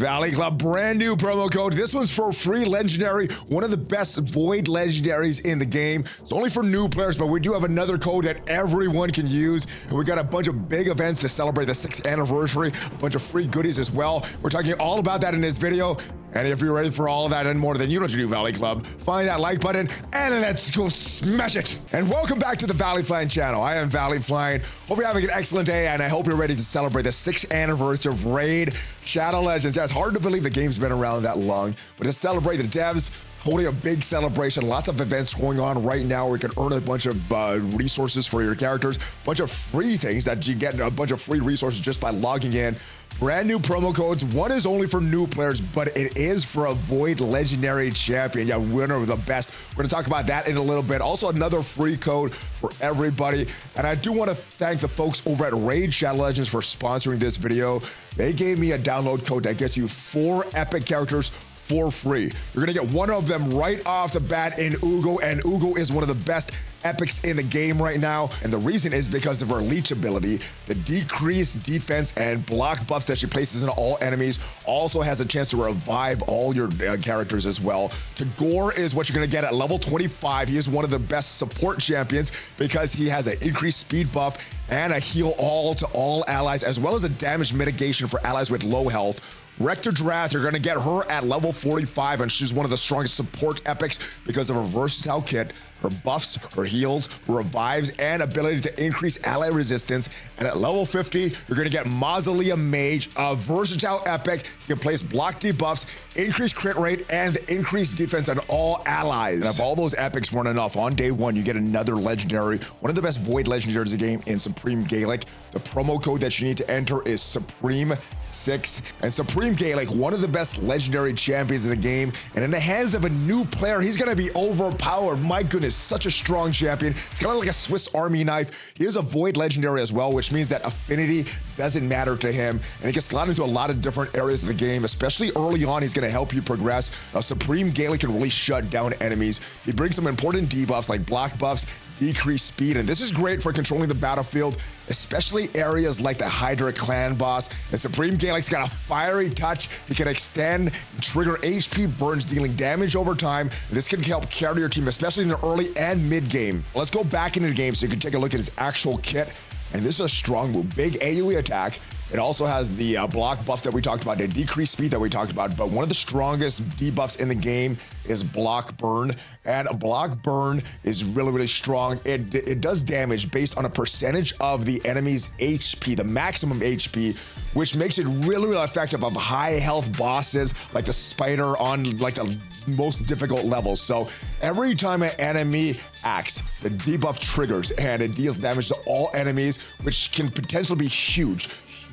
Valley Club, brand new promo code. This one's for free legendary, one of the best void legendaries in the game. It's only for new players, but we do have another code that everyone can use. And we got a bunch of big events to celebrate the 6th anniversary, a bunch of free goodies as well. We're talking all about that in this video. And if you're ready for all of that and more, then you know what to do, Valley Club. Find that like button and let's go smash it. And welcome back to the ValleyFlyin channel. I am ValleyFlyin. Hope you're having an excellent day, and I hope you're ready to celebrate the 6th anniversary of Raid Shadow Legends. Yeah, it's hard to believe the game's been around that long, but to celebrate the devs, holding a big celebration, lots of events going on right now where you can earn a bunch of resources for your characters, a bunch of free things that you get, a bunch of free resources just by logging in. Brand new promo codes. One is only for new players, but it is for a void legendary champion. Yeah, winner of the best. We're going to talk about that in a little bit. Also, another free code for everybody. And I do want to thank the folks over at Raid Shadow Legends for sponsoring this video. They gave me a download code that gets you 4 epic characters for free. You're gonna get one of them right off the bat in Uugo, and Uugo is one of the best epics in the game right now. And the reason is because of her leech ability. The decreased defense and block buffs that she places into all enemies also has a chance to revive all your characters as well. Tagoar is what you're gonna get at level 25. He is one of the best support champions because he has an increased speed buff and a heal all to all allies, as well as a damage mitigation for allies with low health. Rector Drath, you're going to get her at level 45, and she's one of the strongest support epics because of her versatile kit, her buffs, her heals, her revives, and ability to increase ally resistance. And at level 50, you're going to get Mausoleum Mage, a versatile epic. You can place block debuffs, increase crit rate, and increase defense on all allies. And if all those epics weren't enough, on day 1, you get another legendary, one of the best void legendaries in the game in Supreme Galek. The promo code that you need to enter is Supreme6. And Supreme Galek, one of the best legendary champions in the game, and in the hands of a new player, he's gonna be overpowered. My goodness, such a strong champion. It's kind of like a Swiss Army knife. He is a void legendary as well, which means that affinity doesn't matter to him, and he gets slotted into a lot of different areas of the game, especially early on. He's gonna help you progress. Supreme Galek can really shut down enemies. He brings some important debuffs like block buffs, decreased speed, and this is great for controlling the battlefield, especially areas like the Hydra clan boss. And Supreme Galek's got a fiery touch. He can extend and trigger HP burns, dealing damage over time. And this can help carry your team, especially in the early and mid game. Let's go back into the game so you can take a look at his actual kit. And this is a strong move, big AoE attack. It also has the block buffs that we talked about, the decreased speed that we talked about, but one of the strongest debuffs in the game is block burn, and a block burn is really, really strong. It does damage based on a percentage of the enemy's HP, the maximum HP, which makes it really, really effective on high health bosses like the spider on like the most difficult levels. So every time an enemy acts, the debuff triggers and it deals damage to all enemies, which can potentially be huge.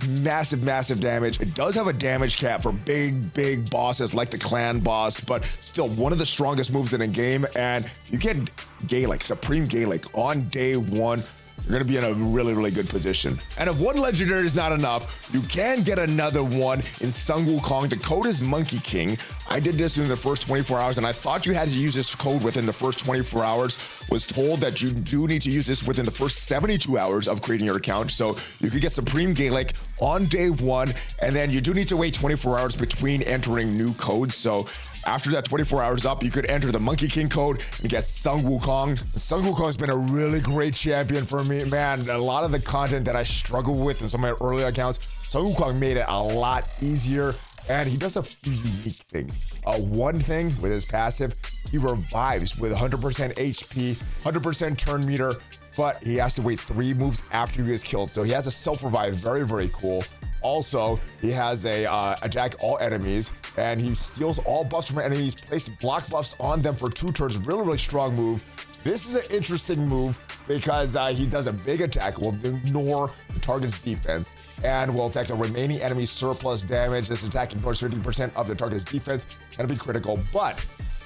Massive damage. It does have a damage cap for big bosses like the clan boss, but still one of the strongest moves in the game. And if you get Galek, Supreme Galek on day 1, you're going to be in a really good position. And if one legendary is not enough, you can get another one in Wukong. The code is Monkey King. I did this in the first 24 hours, and I thought you had to use this code within the first 24 hours. Was told that you do need to use this within the first 72 hours of creating your account. So you could get Supreme Galek on day 1, and then you do need to wait 24 hours between entering new codes. So after that 24 hours up, you could enter the Monkey King code and get Wukong. Wukong has been a really great champion for me, man. A lot of the content that I struggle with in some of my earlier accounts, Wukong made it a lot easier. And he does a few unique things. One thing with his passive, he revives with 100% HP, 100% turn meter, but he has to wait 3 moves after he is killed. So he has a self-revive, very cool. Also, he has a attack all enemies, and he steals all buffs from enemies, places block buffs on them for 2 turns. Really strong move. This is an interesting move because he does a big attack, will ignore the target's defense, and will attack the remaining enemy's surplus damage. This attack ignores 50% of the target's defense, can be critical, but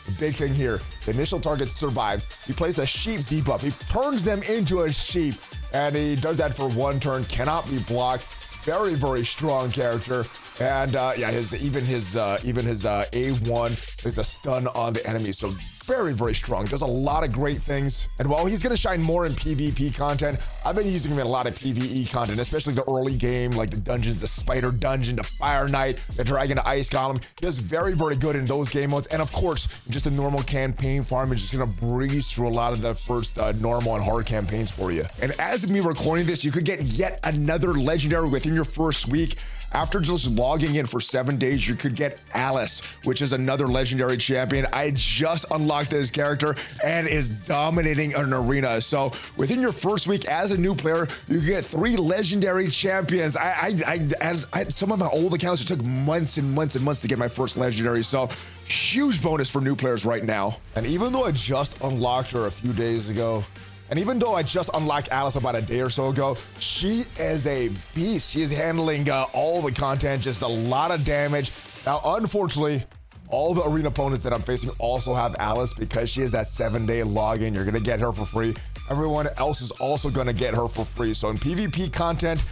the big thing here, the initial target survives. He plays a sheep debuff. He turns them into a sheep, and he does that for 1 turn, cannot be blocked. Very strong character. And yeah, even his A1 is a stun on the enemy. So very strong, does a lot of great things. And while he's gonna shine more in PvP content, I've been using him in a lot of PvE content, especially the early game, like the dungeons, the spider dungeon, the fire knight, the dragon to ice golem. He does very good in those game modes. And of course, just a normal campaign farm is just gonna breeze through a lot of the first normal and hard campaigns for you. And as of me recording this, you could get yet another legendary within your first week. After just logging in for 7 days, you could get Alice, which is another legendary champion. I just unlocked this character and is dominating an arena. So within your first week as a new player, you get 3 legendary champions. As some of my old accounts, it took months and months to get my first legendary. So huge bonus for new players right now. And even though I just unlocked her a few days ago, and even though I just unlocked Alice about a day or so ago, she is a beast. She is handling all the content, just a lot of damage. Now, unfortunately, all the arena opponents that I'm facing also have Alice because she is that 7-day login. You're gonna get her for free. Everyone else is also gonna get her for free. So in PvP content,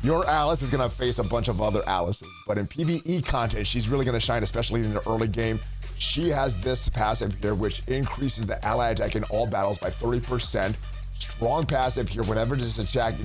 your Alice is gonna face a bunch of other Alices. But in PvE content, she's really gonna shine, especially in the early game. She has this passive here, which increases the ally attack in all battles by 30%. Strong passive here, whenever this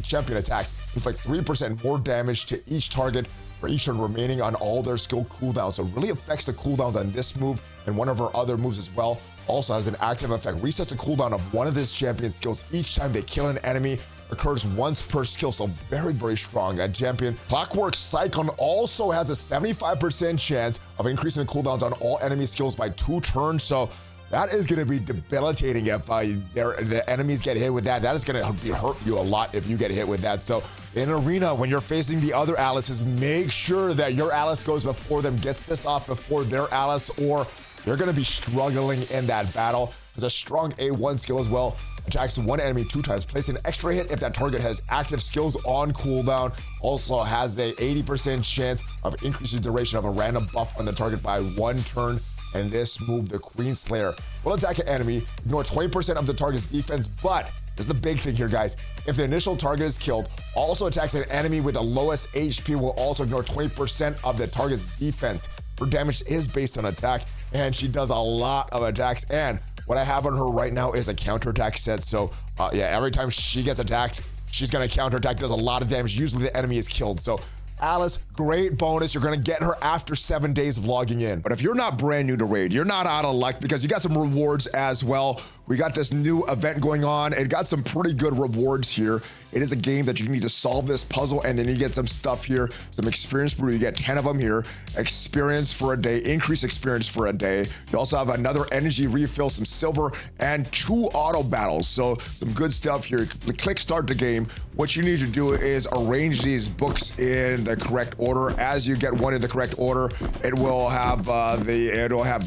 champion attacks, it's like 3% more damage to each target for each turn remaining on all their skill cooldowns. So it really affects the cooldowns on this move and one of her other moves as well. Also has an active effect, resets the cooldown of one of this champion's skills each time they kill an enemy. Occurs once per skill, so very strong. That champion. Clockwork Cyclone also has a 75% chance of increasing the cooldowns on all enemy skills by 2 turns. So that is going to be debilitating if the enemies get hit with that. That is going to hurt you a lot if you get hit with that. So in arena, when you're facing the other Alices, make sure that your Alice goes before them, gets this off before their Alice, or you're going to be struggling in that battle. There's a strong A1 skill as well. Attacks one enemy 2 times. Place an extra hit if that target has active skills on cooldown. Also has a 80% chance of increasing the duration of a random buff on the target by 1 turn. And this move, the Queen Slayer, will attack an enemy, ignore 20% of the target's defense, but this is the big thing here, guys. If the initial target is killed, also attacks an enemy with the lowest HP, will also ignore 20% of the target's defense. Her damage is based on attack, and she does a lot of attacks. And what I have on her right now is a counterattack set. So yeah, every time she gets attacked, she's gonna counterattack, does a lot of damage. Usually the enemy is killed. So Alice, great bonus. You're gonna get her after 7 days of logging in. But if you're not brand new to Raid, you're not out of luck because you got some rewards as well. We got this new event going on. It got some pretty good rewards here. It is a game that you need to solve this puzzle, and then you get some stuff here, some experience brew. You get 10 of them here. Experience for a day, increase experience for a day. You also have another energy refill, some silver, and 2 auto battles. So some good stuff here. Click start the game. What you need to do is arrange these books in the correct order. As you get one in the correct order, it will have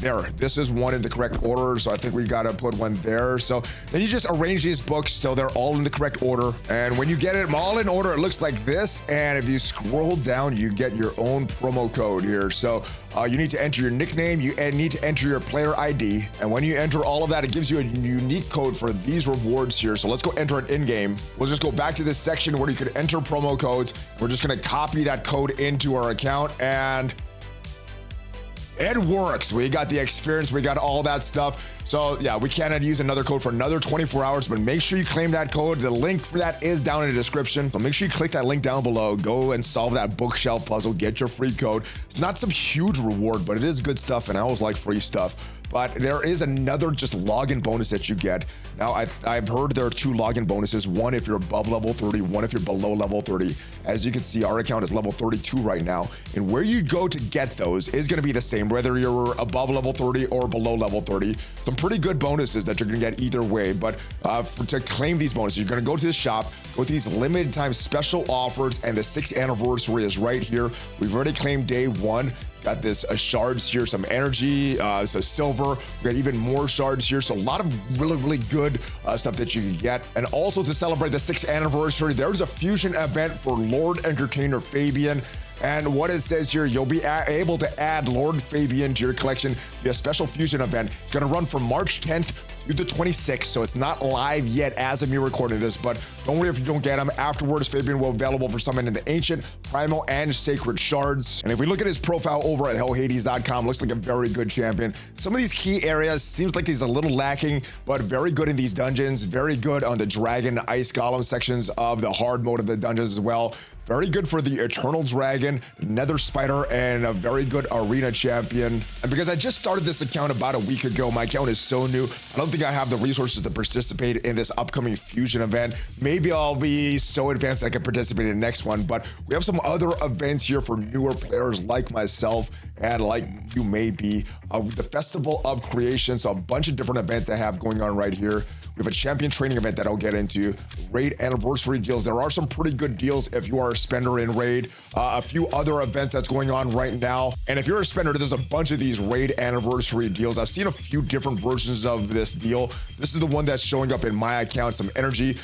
there. This is one in the correct order, so I think we gotta put one there. So then you just arrange these books so they're all in the correct order. And when you get them all in order, it looks like this. And if you scroll down, you get your own promo code here. So you need to enter your nickname, you need to enter your player ID. And when you enter all of that, it gives you a unique code for these rewards here. So let's go enter it in game. We'll just go back to this section where you could enter promo codes. We're just gonna copy that code into our account, and it works. We got the experience, we got all that stuff. So yeah, we cannot use another code for another 24 hours, but make sure you claim that code. The link for that is down in the description. So make sure you click that link down below. Go and solve that bookshelf puzzle, get your free code. It's not some huge reward, but it is good stuff, and I always like free stuff. But there is another just login bonus that you get. Now, I've heard there are 2 login bonuses. One if you're above level 30, one if you're below level 30. As you can see, our account is level 32 right now. And where you go to get those is gonna be the same, whether you're above level 30 or below level 30. Some pretty good bonuses that you're gonna get either way. But to claim these bonuses, you're gonna go to the shop, go to these limited time special offers, and the 6th anniversary is right here. We've already claimed day 1. Got this shards here, some energy, so silver. We got even more shards here, so a lot of really good stuff that you can get. And also to celebrate the 6th anniversary, there's a fusion event for Lord Entertainer Fabian. And what it says here, you'll be able to add Lord Fabian to your collection via special fusion event. It's gonna run from March 10th through the 26th, so it's not live yet as of me recording this, but don't worry if you don't get them. Afterwards, Fabian will be available for summon into Ancient, Primal, and Sacred Shards. And if we look at his profile over at hellhades.com, looks like a very good champion. Some of these key areas seems like he's a little lacking, but very good in these dungeons, very good on the Dragon, Ice Golem sections of the hard mode of the dungeons as well. Very good for the Eternal Dragon, Nether Spider, and a very good arena champion. And because I just started this account about a week ago, my account is so new, I don't think I have the resources to participate in this upcoming fusion event. Maybe I'll be so advanced that I can participate in the next one, but we have some other events here for newer players like myself and like you may be. The Festival of Creation, so a bunch of different events that I have going on right here. We have a champion training event that I'll get into. Raid anniversary deals. There are some pretty good deals if you are a spender in Raid. A few other events that's going on right now. And if you're a spender, there's a bunch of these Raid anniversary deals. I've seen a few different versions of this deal. This is the one that's showing up in my account. Some energy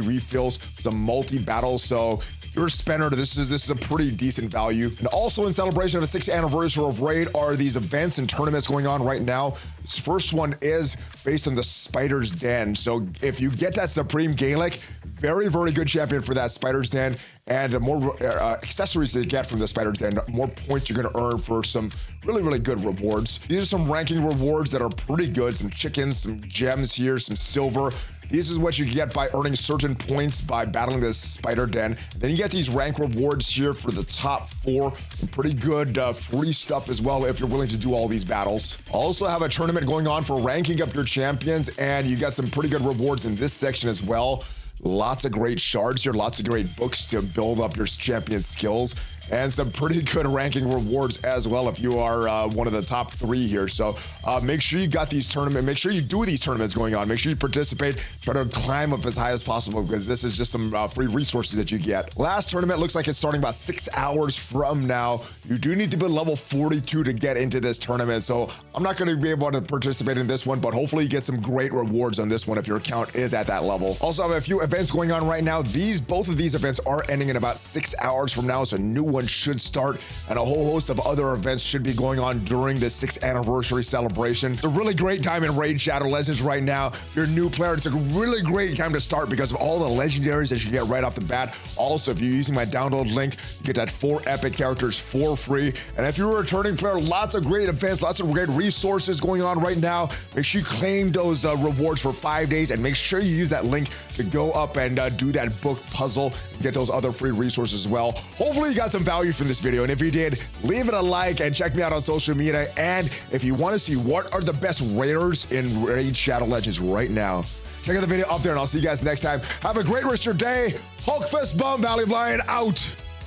refills, some multi-battles. So if you're a spender, this is a pretty decent value. And also in celebration of the 6th anniversary of Raid are these events and tournaments going on right now. This first one is based on the Spider's Den. So if you get that Supreme Galek, very, very good champion for that Spider's Den. And the more accessories that you get from the Spider's Den, the more points you're gonna earn for some really, really good rewards. These are some ranking rewards that are pretty good. Some chickens, some gems here, some silver. This is what you get by earning certain points by battling this Spider Den. Then you get these rank rewards here for the top 4. Some pretty good free stuff as well if you're willing to do all these battles. Also have a tournament going on for ranking up your champions, and you got some pretty good rewards in this section as well. Lots of great shards here, lots of great books to build up your champion skills, and some pretty good ranking rewards as well if you are one of the top 3 here. So make sure you got these tournaments, make sure you do these tournaments going on, make sure you participate, try to climb up as high as possible because this is just some free resources that you get. Last tournament looks like it's starting about 6 hours from now. You do need to be level 42 to get into this tournament, so I'm not going to be able to participate in this one, but hopefully you get some great rewards on this one if your account is at that level. Also, I have a few events going on right now. Both of these events are ending in about 6 hours from now, so a new one should start, and a whole host of other events should be going on during the 6th anniversary celebration. It's a really great time in Raid Shadow Legends right now. If you're a new player, it's a really great time to start because of all the legendaries that you get right off the bat. Also, if you're using my download link, you get that 4 epic characters for free. And if you're a returning player, lots of great events, lots of great resources going on right now. Make sure you claim those rewards for 5 days, and make sure you use that link to go up and do that book puzzle and get those other free resources as well. Hopefully you got some value from this video, and if you did, leave it a like and check me out on social media. And if you want to see what are the best raiders in Raid Shadow Legends right now, check out the video up there, and I'll see you guys next time. Have a great rest of your day. Hulk fist bump, ValleyFlyin out.